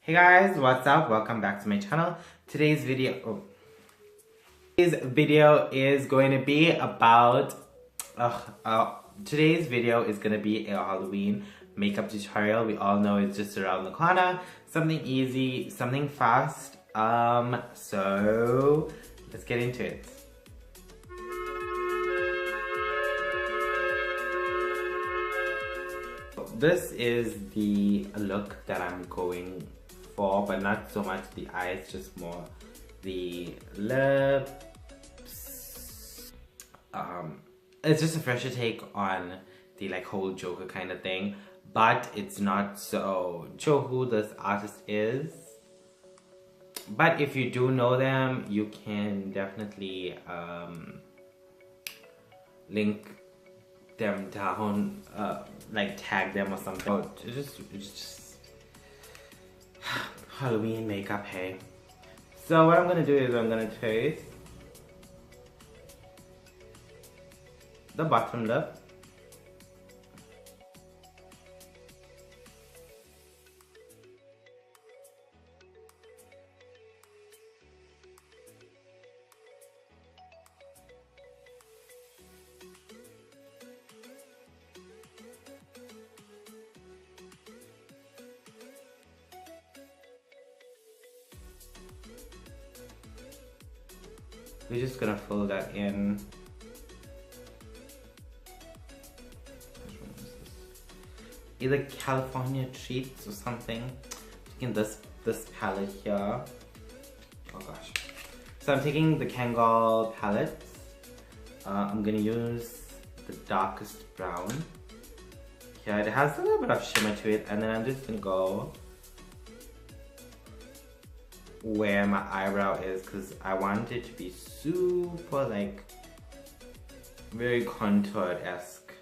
Hey guys, what's up? Welcome back to my channel. Today's video is going to be about today's video is going to be a Halloween makeup tutorial. We all know it's just around the corner. Something easy, something fast. So let's get into it. This is the look that I'm going for, but not so much the eyes, just more the lips. It's just a fresher take on the like whole Joker kind of thing, but it's not so sure who this artist is. But if you do know them, you can definitely link them down, like tag them or something. Oh, it's just Halloween makeup, hey. So what I'm gonna do is I'm gonna take the bottom lip, we're just gonna fill that in. Either California Treats or something. Taking this palette here. Oh gosh. So I'm taking the Kangol palette. I'm gonna use the darkest brown. Yeah, it has a little bit of shimmer to it, and then I'm just gonna go where my eyebrow is, because I want it to be super like very contoured-esque.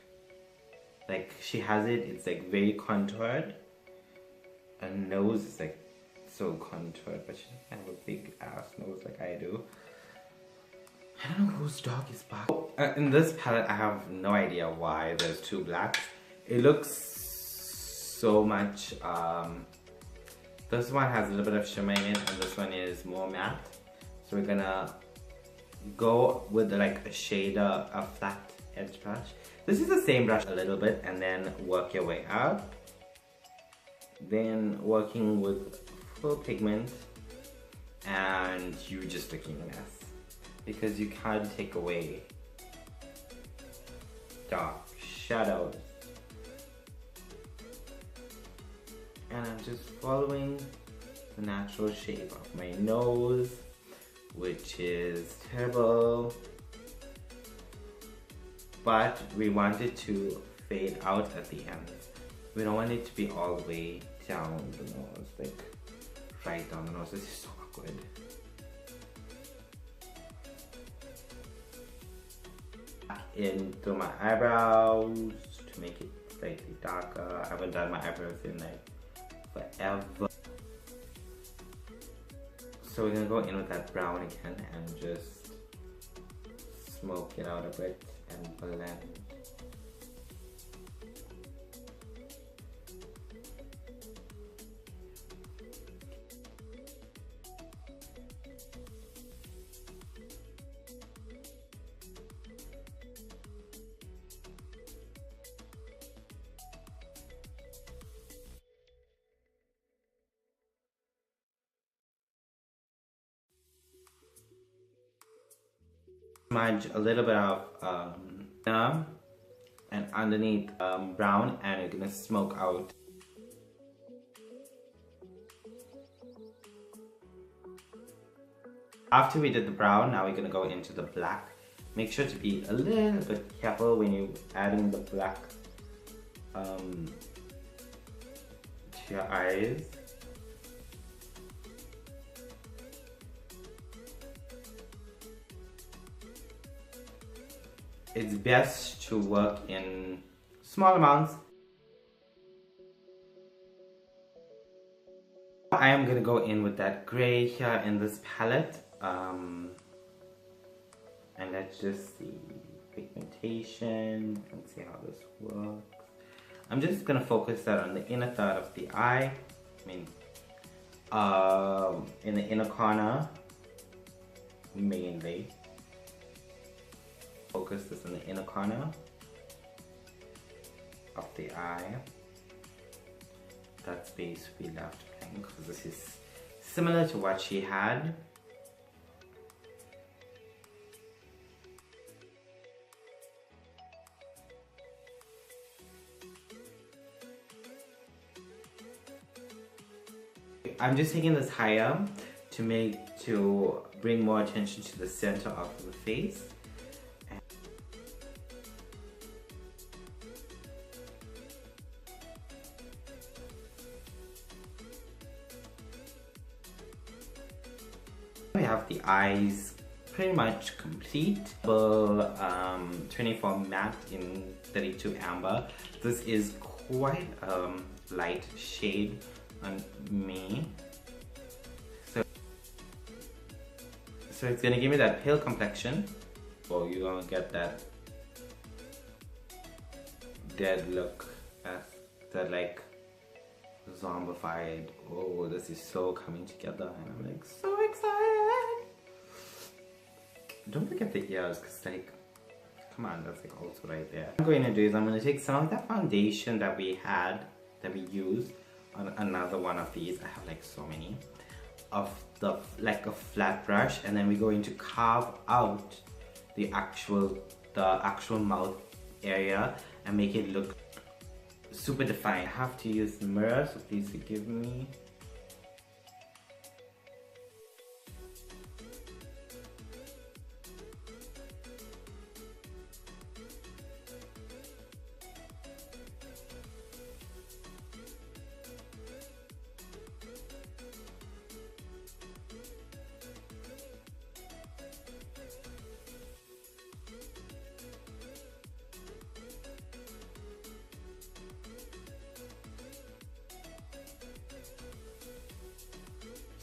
Like she has it, it's like very contoured. Her nose is like so contoured, but she doesn't have a big ass nose like I do. I don't know whose dog is back. In this palette, I have no idea why there's two blacks. It looks so much this one has a little bit of shimmer in it, and this one is more matte. So we're gonna go with like a shader, a flat edge brush. This is the same brush a little bit, and then work your way up. Then working with full pigment, and you're just looking a mess because you can't take away dark shadows. And I'm just following the natural shape of my nose, which is terrible. But we want it to fade out at the end. We don't want it to be all the way down the nose, like right down the nose. This is so awkward. Back into my eyebrows to make it slightly darker. I haven't done my eyebrows in like forever. So we're gonna go in with that brown again and just smoke it out a bit and blend. Smudge a little bit of and underneath brown, and we're gonna smoke out. After we did the brown, now we're gonna go into the black. Make sure to be a little bit careful when you're adding the black to your eyes. It's best to work in small amounts. I am gonna go in with that gray here in this palette. And let's just see pigmentation. Let's see how this works. I'm just gonna focus that on the inner third of the eye. I mean, in the inner corner mainly. Focus this in the inner corner of the eye. That space we left blank because this is similar to what she had. I'm just taking this higher to bring more attention to the center of the face. We have the eyes pretty much complete. 24 matte in 32 amber. This is quite light shade on me. So it's gonna give me that pale complexion. So you're gonna get that dead look, that like zombified. Oh, this is so coming together and I'm like so excited. Don't forget the ears, cause like, come on, that's like also right there. What I'm going to do is I'm going to take some of that foundation that we used on another one of these. I have like so many of the like a flat brush, and then we're going to carve out the actual mouth area and make it look super defined. I have to use the mirror, so please forgive me.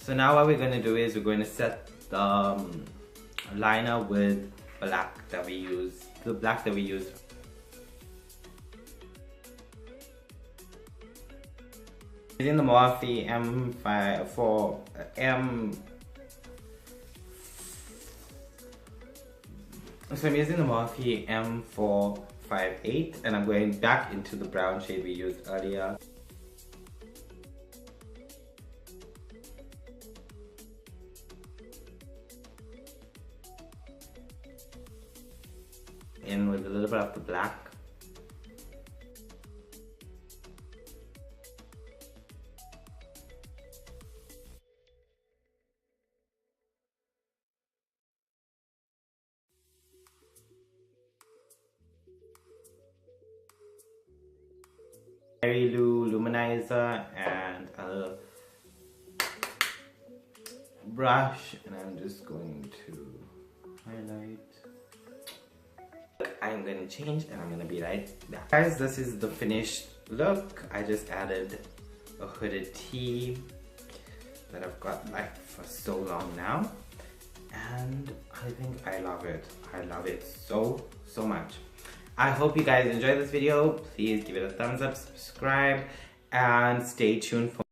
So now what we're going to do is we're going to set the liner with black that we use, the black that we use. Using the Morphe So I'm using the Morphe M458 and I'm going back into the brown shade we used earlier. In with a little bit of the black. Mary Lou luminizer and a brush, and I'm just going to highlight. I'm gonna change and I'm gonna be right back. Guys, this is the finished look. I just added a hooded tee that I've got like for so long now, and I think I love it. I love it so much. I hope you guys enjoyed this video. Please give it a thumbs up, subscribe, and stay tuned for